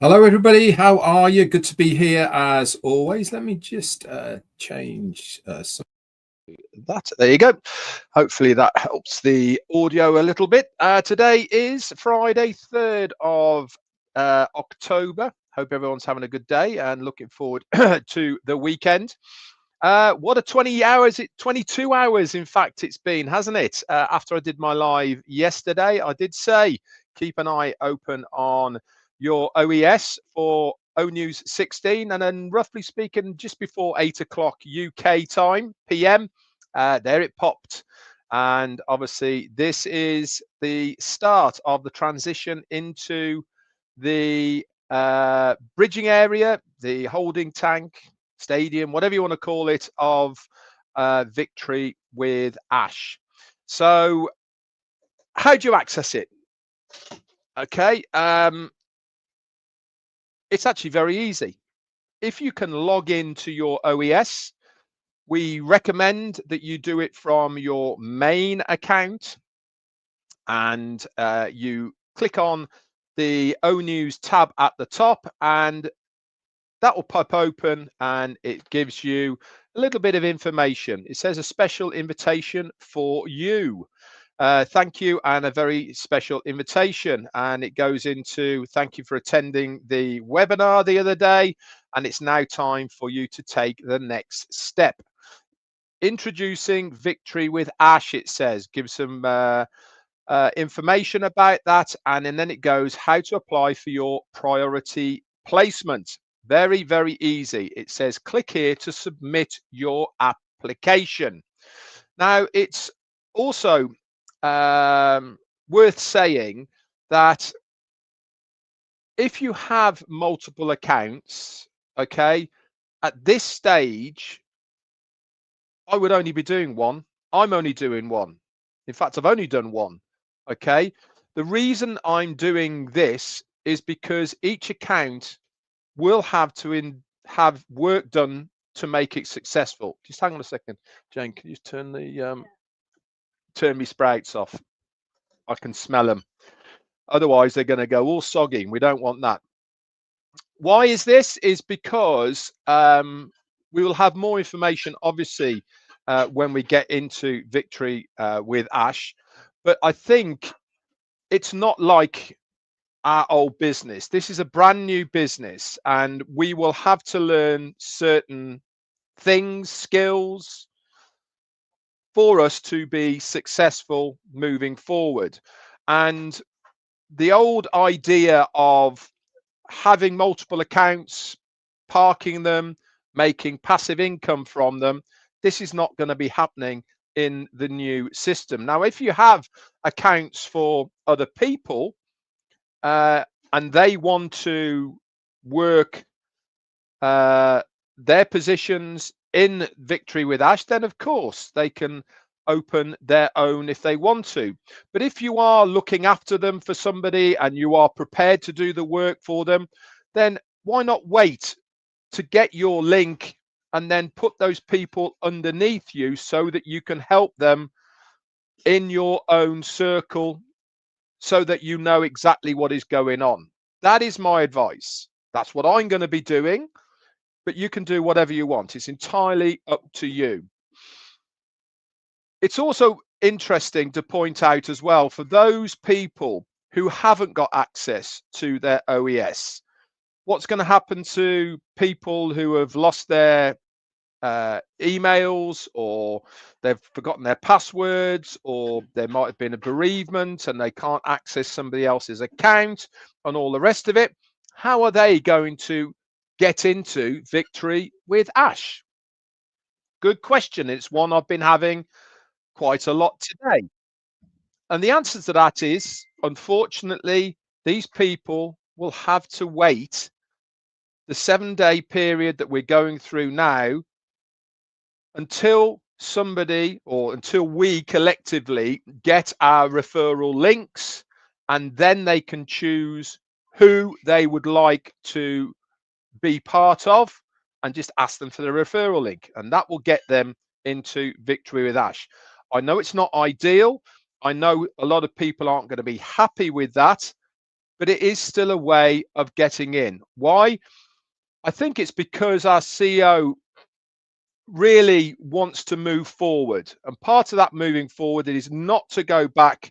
Hello, everybody. How are you? Good to be here as always. Let me just change some. That there you go. Hopefully that helps the audio a little bit. Today is Friday, 3rd of October. Hope everyone's having a good day and looking forward to the weekend. What a 20 hours, 22 hours, in fact, it's been, hasn't it? After I did my live yesterday, I did say keep an eye open on your OES for O News 16, and then roughly speaking, just before 8 o'clock UK time, PM, there it popped. And obviously, this is the start of the transition into the bridging area, the holding tank, stadium, whatever you want to call it, of Victory with Ash. So how do you access it? Okay, it's actually very easy. If you can log into your OES, we recommend that you do it from your main account, and you click on the O News tab at the top, and that will pop open and it gives you a little bit of information. It says a special invitation for you. Thank you, and a very special invitation. And it goes into thank you for attending the webinar the other day, and it's now time for you to take the next step. Introducing Victory with Ash, it says. Give some information about that, and then it goes how to apply for your priority placement. Very, very easy. It says click here to submit your application. Now, it's also worth saying that if you have multiple accounts, okay, at this stage, I would only be doing one. I'm only doing one. In fact, I've only done one. Okay. The reason I'm doing this is because each account will have to have work done to make it successful. Just hang on a second, Jane. Can you just turn the turn me sprouts off? I can smell them. Otherwise, they're going to go all soggy. We don't want that. Why is this? Is because we will have more information, obviously, when we get into Victory with Ash. But I think it's not like our old business. This is a brand new business, and we will have to learn certain things, skills, for us to be successful moving forward. And the old idea of having multiple accounts, parking them, making passive income from them, this is not going to be happening in the new system. Now, if you have accounts for other people and they want to work their positions in Victory with Ash, then of course they can open their own if they want to. But if you are looking after them for somebody and you are prepared to do the work for them, then why not wait to get your link and then put those people underneath you so that you can help them in your own circle so that you know exactly what is going on. That is my advice. That's what I'm going to be doing, but you can do whatever you want. It's entirely up to you. It's also interesting to point out as well, for those people who haven't got access to their OES, what's going to happen to people who have lost their emails, or they've forgotten their passwords, or there might have been a bereavement and they can't access somebody else's account and all the rest of it? How are they going to get into Victory with Ash? Good question. It's one I've been having quite a lot today. And the answer to that is, unfortunately, these people will have to wait the 7-day period that we're going through now until somebody, or until we collectively get our referral links, and then they can choose who they would like to be part of and just ask them for the referral link, and that will get them into Victory with Ash. I know it's not ideal. I know a lot of people aren't going to be happy with that, but it is still a way of getting in. Why? I think it's because our CEO really wants to move forward. And part of that moving forward is not to go back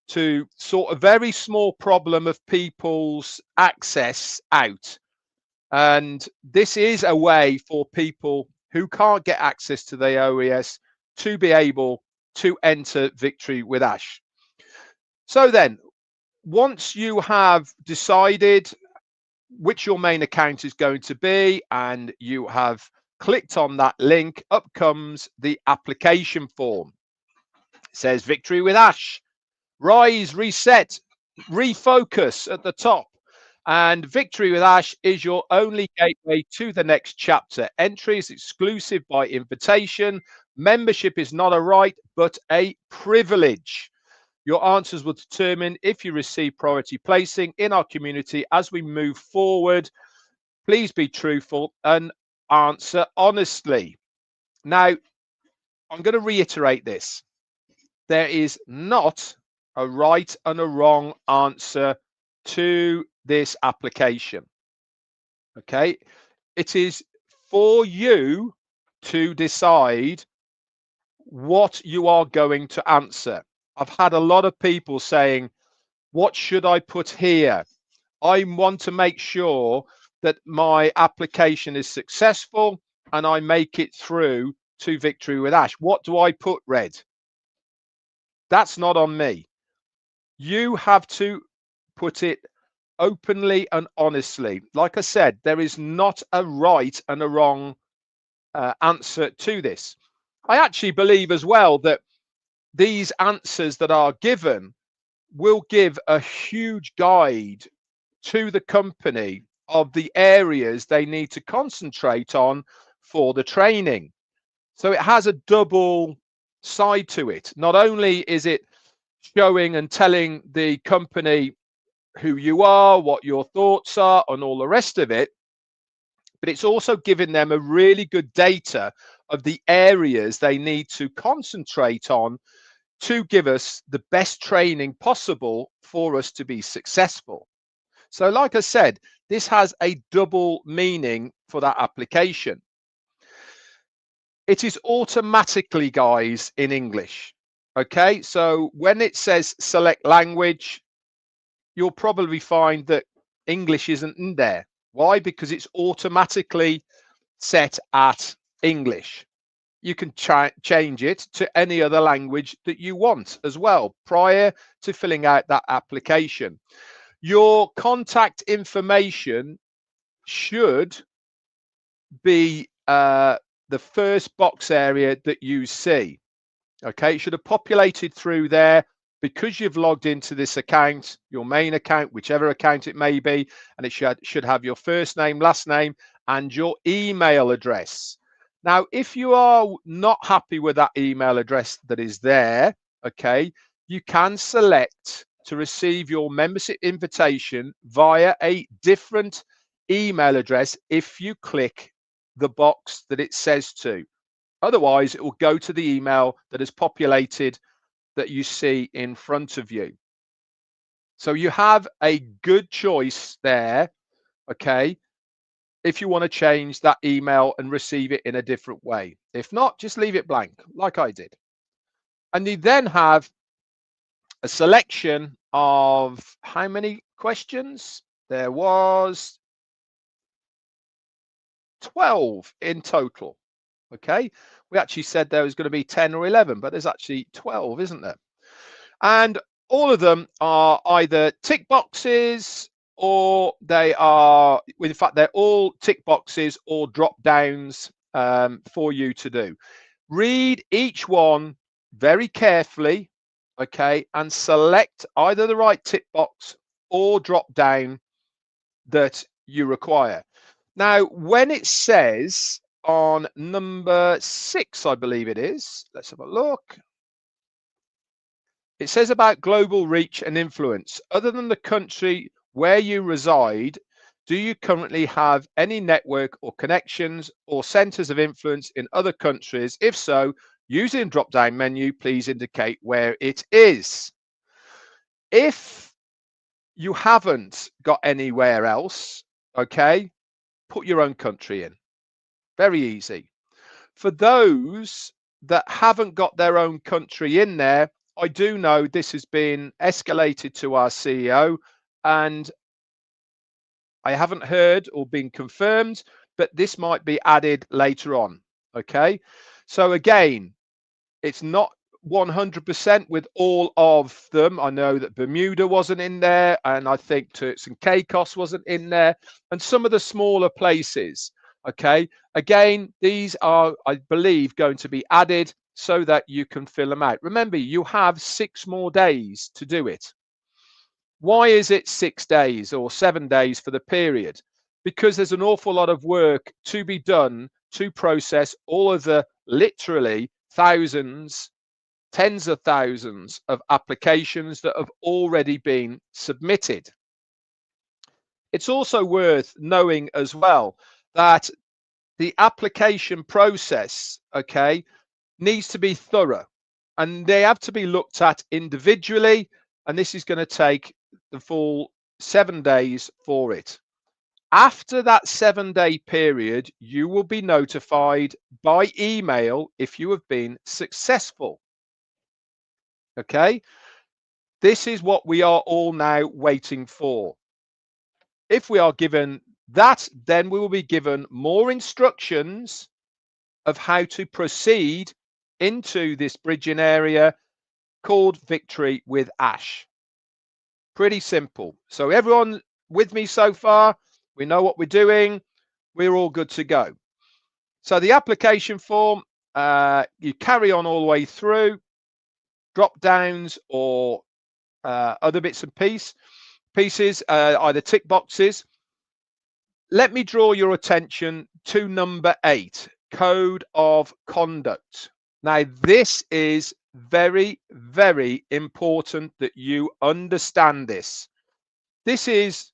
to sort of very small problem of people's access out. And this is a way for people who can't get access to the OES to be able to enter Victory with Ash. So then, once you have decided which your main account is going to be and you have clicked on that link, up comes the application form. It says Victory with Ash, rise, reset, refocus at the top. And Victory with Ash is your only gateway to the next chapter. Entry is exclusive by invitation. Membership is not a right, but a privilege. Your answers will determine if you receive priority placing in our community as we move forward. Please be truthful and answer honestly. Now, I'm going to reiterate this. There is not a right and a wrong answer to this application. Okay, it is for you to decide what you are going to answer. I've had a lot of people saying, what should I put here? I want to make sure that my application is successful and I make it through to Victory with Ash. What do I put, Red? That's not on me. You have to put it openly and honestly. Like I said, there is not a right and a wrong answer to this. I actually believe as well that these answers that are given will give a huge guide to the company of the areas they need to concentrate on for the training. So it has a double side to it. Not only is it showing and telling the company who you are, what your thoughts are, and all the rest of it, but it's also giving them a really good data of the areas they need to concentrate on to give us the best training possible for us to be successful. So like I said, this has a double meaning for that application. It is automatically, guys, in English. Okay, so when it says select language, you'll probably find that English isn't in there. Why? Because it's automatically set at English. You can change it to any other language that you want as well prior to filling out that application. Your contact information should be the first box area that you see. Okay, it should have populated through there because you've logged into this account, your main account, whichever account it may be, and it should have your first name, last name, and your email address. Now, if you are not happy with that email address that is there, okay, you can select to receive your membership invitation via a different email address if you click the box that it says to. Otherwise, it will go to the email that is populated that you see in front of you. So you have a good choice there, okay, if you want to change that email and receive it in a different way. If not, just leave it blank, like I did. And you then have a selection of how many questions? There was 12 in total. Okay, we actually said there was going to be 10 or 11, but there's actually 12, isn't there? And all of them are either tick boxes or they are, in fact, they're all tick boxes or drop downs for you to do. Read each one very carefully, okay, and select either the right tick box or drop down that you require. Now, when it says on number 6, I believe it is, let's have a look. It says about global reach and influence. Other than the country where you reside, do you currently have any network or connections or centers of influence in other countries? If so, using the drop-down menu, please indicate where it is. If you haven't got anywhere else, okay, put your own country in. Very easy. For those that haven't got their own country in there, I do know this has been escalated to our CEO, and I haven't heard or been confirmed, but this might be added later on. Okay. So again, it's not 100% with all of them. I know that Bermuda wasn't in there, and I think Turks and Caicos wasn't in there, and some of the smaller places. Okay. Again, these are, I believe, going to be added so that you can fill them out. Remember, you have 6 more days to do it. Why is it 6 days or 7 days for the period? Because there's an awful lot of work to be done to process all of the literally thousands, tens of thousands of applications that have already been submitted. It's also worth knowing as well that the application process, okay, needs to be thorough, and they have to be looked at individually, and this is going to take the full 7 days for it. After that 7-day period, you will be notified by email if you have been successful. Okay, this is what we are all now waiting for. If we are given that, then we will be given more instructions of how to proceed into this bridging area called Victory with Ash. Pretty simple. So everyone with me so far? We know what we're doing. We're all good to go. So the application form, you carry on all the way through, drop downs or other bits and pieces, either tick boxes. Let me draw your attention to number 8, Code of Conduct. Now, this is very, very important that you understand this. This is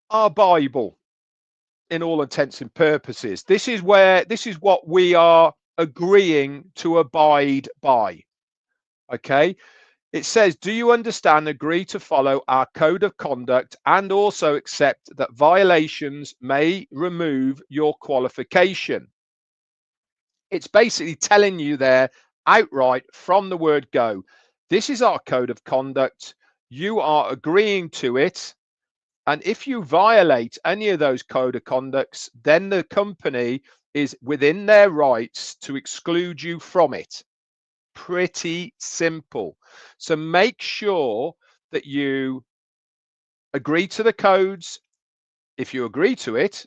our Bible in all intents and purposes. This is what we are agreeing to abide by. Okay. It says, do you understand, agree to follow our code of conduct and also accept that violations may remove your qualification? It's basically telling you there outright from the word go. This is our code of conduct. You are agreeing to it. And if you violate any of those code of conducts, then the company is within their rights to exclude you from it. Pretty simple. So make sure that you agree to the codes if you agree to it,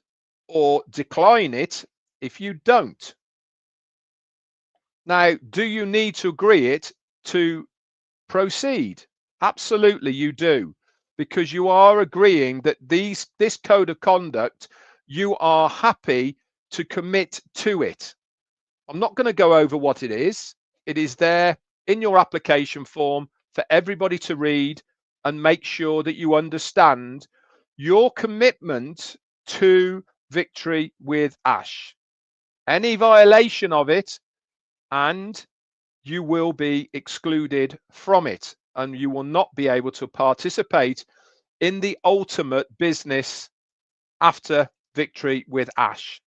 or decline it if you don't. Now, do you need to agree it to proceed? Absolutely, you do, because you are agreeing that this code of conduct, you are happy to commit to it. I'm not going to go over what it is. It is there in your application form for everybody to read and make sure that you understand your commitment to Victory with Ash. Any violation of it, and you will be excluded from it, and you will not be able to participate in the ultimate business after Victory with Ash.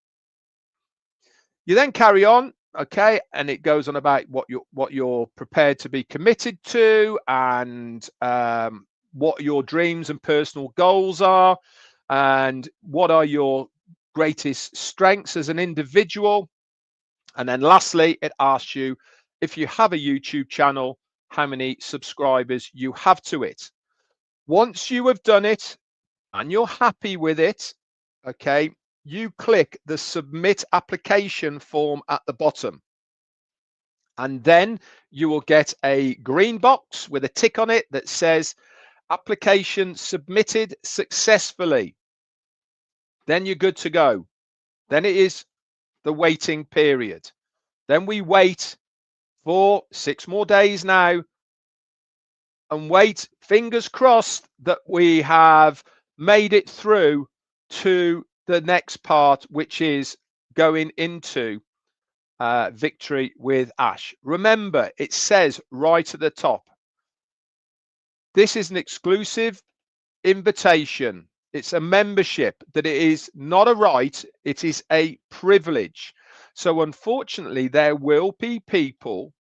You then carry on, okay, and it goes on about what you're prepared to be committed to, and what your dreams and personal goals are, and what are your greatest strengths as an individual. And then lastly, it asks you if you have a YouTube channel, how many subscribers you have to it. Once you have done it and you're happy with it, okay, you click the submit application form at the bottom. And then you will get a green box with a tick on it that says application submitted successfully. Then you're good to go. Then it is the waiting period. Then we wait for 6 more days now, and wait, fingers crossed, that we have made it through to the next part, which is going into Victory with Ash. Remember, it says right at the top, This is an exclusive invitation. It's a membership, that it is not a right, it is a privilege. So unfortunately, there will be people,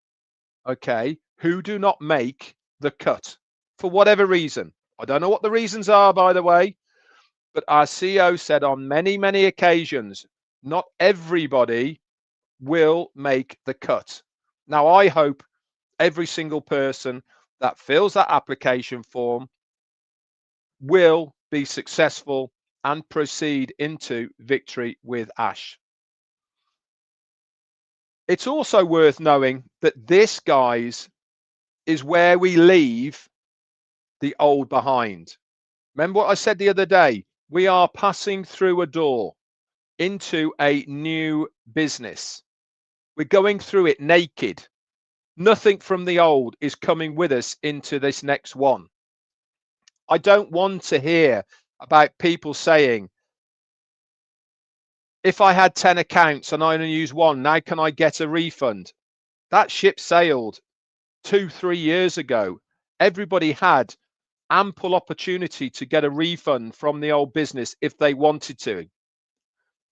okay, who do not make the cut for whatever reason. I don't know what the reasons are, by the way, but our CEO said on many, many occasions, not everybody will make the cut. Now, I hope every single person that fills that application form will be successful and proceed into Victory with Ash. It's also worth knowing that this, guys, is where we leave the old behind. Remember what I said the other day? We are passing through a door into a new business. We're going through it naked. Nothing from the old is coming with us into this next one. I don't want to hear about people saying, if I had 10 accounts and I only use one, now can I get a refund? That ship sailed 2-3 years ago. Everybody had ample opportunity to get a refund from the old business if they wanted to.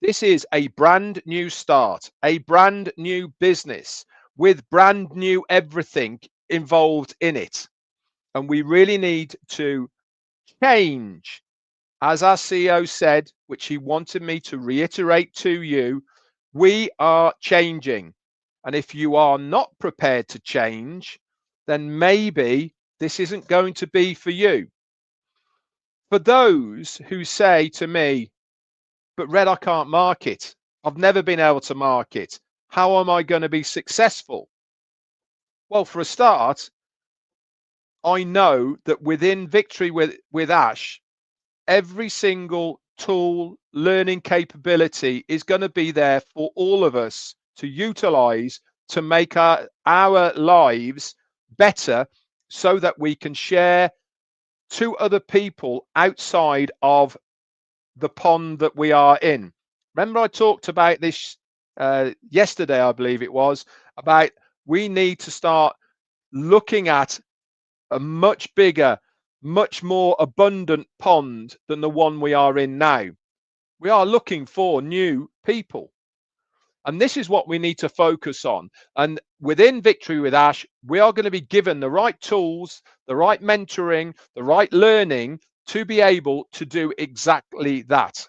This is a brand new start, a brand new business with brand new everything involved in it. And we really need to change. As our CEO said, which he wanted me to reiterate to you, we are changing. And if you are not prepared to change, then maybe this isn't going to be for you. For those who say to me, but Red, I can't market. I've never been able to market. How am I going to be successful? Well, for a start, I know that within Victory with Ash, every single tool, learning capability is going to be there for all of us to utilize to make our lives better, so that we can share to other people outside of the pond that we are in. Remember, I talked about this yesterday, I believe it was, about we need to start looking at a much bigger, much more abundant pond than the one we are in now. We are looking for new people. And this is what we need to focus on. And within Victory with Ash, we are going to be given the right tools, the right mentoring, the right learning to be able to do exactly that.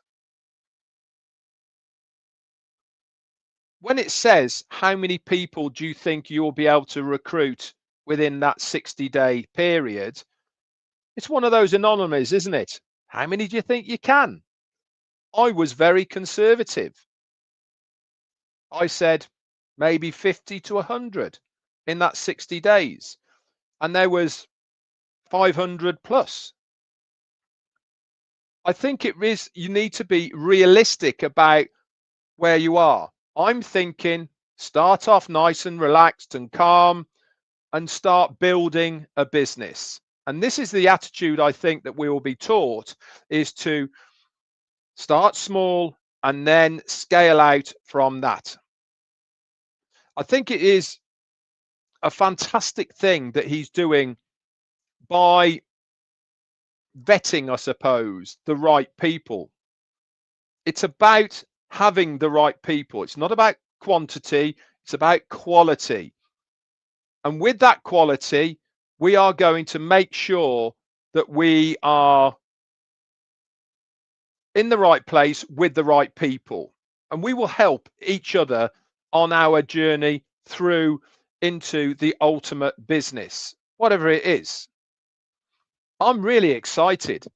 When it says, how many people do you think you'll be able to recruit within that 60-day period? It's one of those anonymies, isn't it? How many do you think you can? I was very conservative. I said maybe 50 to 100 in that 60 days. And there was 500 plus. I think it is, you need to be realistic about where you are. I'm thinking start off nice and relaxed and calm and start building a business. And this is the attitude I think that we will be taught, is to start small and then scale out from that. I think it is a fantastic thing that he's doing by vetting, I suppose, the right people. It's about having the right people. It's not about quantity, it's about quality. And with that quality, we are going to make sure that we are in the right place with the right people. And we will help each other on our journey through into the ultimate business, whatever it is. I'm really excited.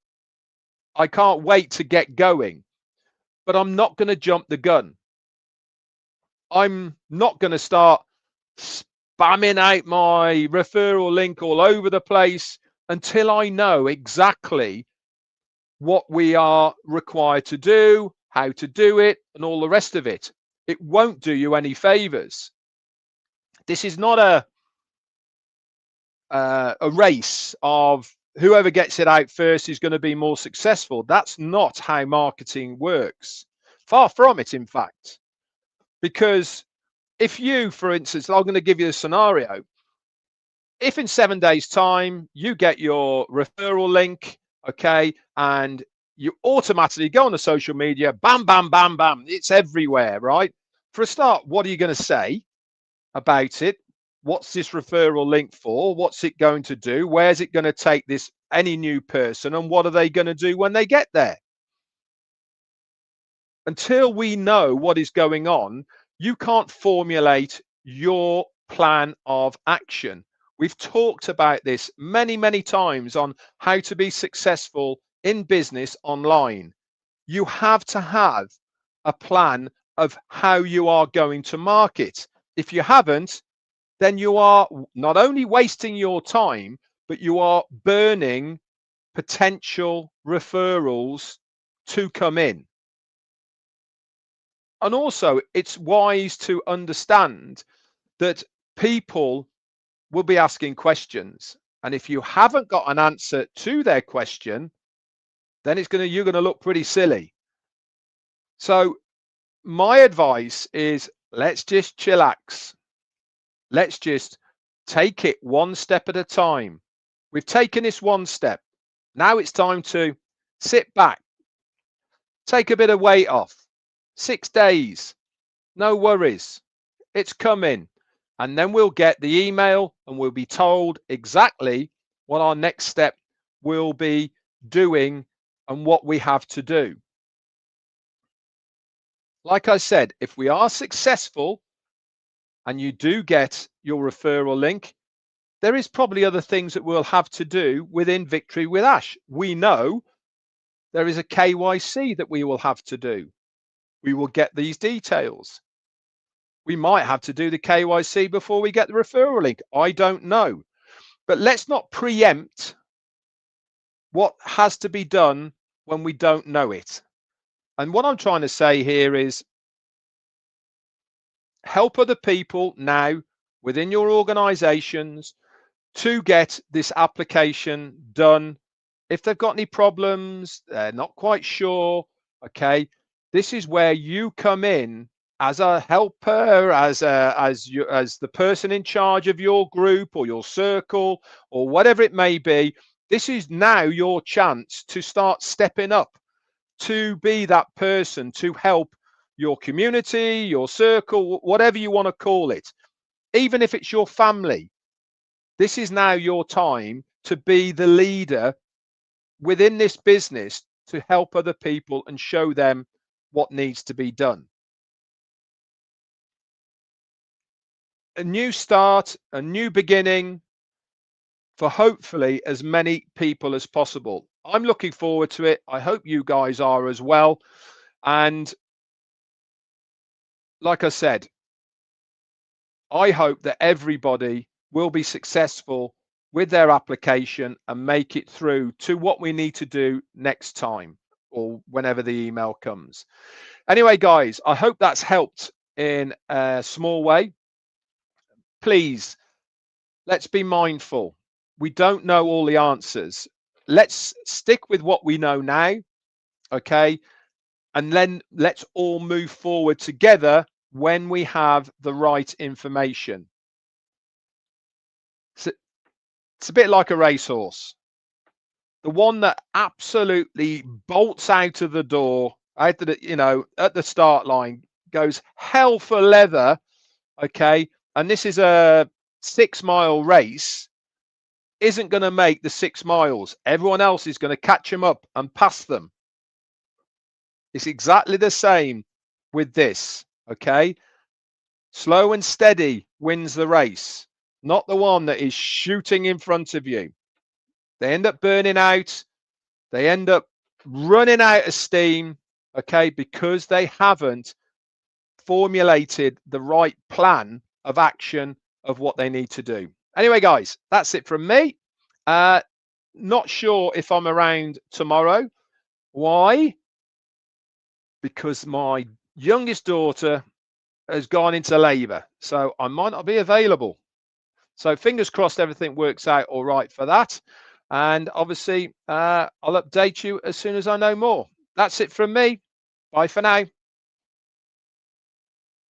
I can't wait to get going, but I'm not going to jump the gun. I'm not going to start spamming out my referral link all over the place until I know exactly what we are required to do, how to do it, and all the rest of it. It won't do you any favors. This is not a race of whoever gets it out first is going to be more successful. That's not how marketing works. Far from it, in fact. Because if you, for instance, I'm going to give you a scenario. if in 7 days time you get your referral link, okay, and you automatically go on the social media, bam, bam, bam, bam, it's everywhere, right? For a start, what are you going to say about it? What's this referral link for? What's it going to do? Where's it going to take this any new person, and what are they going to do when they get there? Until we know what is going on, you can't formulate your plan of action. We've talked about this many, many times on how to be successful in business online. You have to have a plan of how you are going to market. If you haven't, then you are not only wasting your time, but you are burning potential referrals to come in. And also, it's wise to understand that people will be asking questions. And if you haven't got an answer to their question, then you're going to look pretty silly. So my advice is, let's just chillax. Let's just take it one step at a time. We've taken this one step. Now it's time to sit back, take a bit of weight off. 6 days, no worries, it's coming. And then we'll get the email and we'll be told exactly what our next step will be doing and what we have to do. Like I said, if we are successful and you do get your referral link, there is probably other things that we'll have to do within Victory with Ash. We know there is a KYC that we will have to do. We will get these details. We might have to do the KYC before we get the referral link. I don't know. But let's not preempt what has to be done when we don't know it. And what I'm trying to say here is, help other people now within your organizations to get this application done. If they've got any problems, they're not quite sure, okay, this is where you come in as a helper, as the person in charge of your group or your circle or whatever it may be. This is now your chance to start stepping up, to be that person to help your community, your circle, whatever you want to call it. Even if it's your family, this is now your time to be the leader within this business to help other people and show them what needs to be done. A new start, a new beginning for hopefully as many people as possible. I'm looking forward to it. I hope you guys are as well. And like I said, I hope that everybody will be successful with their application and make it through to what we need to do next time or whenever the email comes. Anyway, guys, I hope that's helped in a small way. Please, let's be mindful. We don't know all the answers. Let's stick with what we know now, okay? And then let's all move forward together when we have the right information. So it's a bit like a racehorse. The one that absolutely bolts out of the door, out of the, at the start line, goes hell for leather, okay? And this is a 6-mile race, isn't going to make the 6 miles. Everyone else is going to catch them up and pass them. It's exactly the same with this, okay? Slow and steady wins the race, not the one that is shooting in front of you. They end up burning out. They end up running out of steam, okay, because they haven't formulated the right plan of action of what they need to do. Anyway, guys, that's it from me. Not sure if I'm around tomorrow. Why? Because my youngest daughter has gone into labor, so I might not be available. So fingers crossed everything works out all right for that. And obviously, I'll update you as soon as I know more. That's it from me. Bye for now.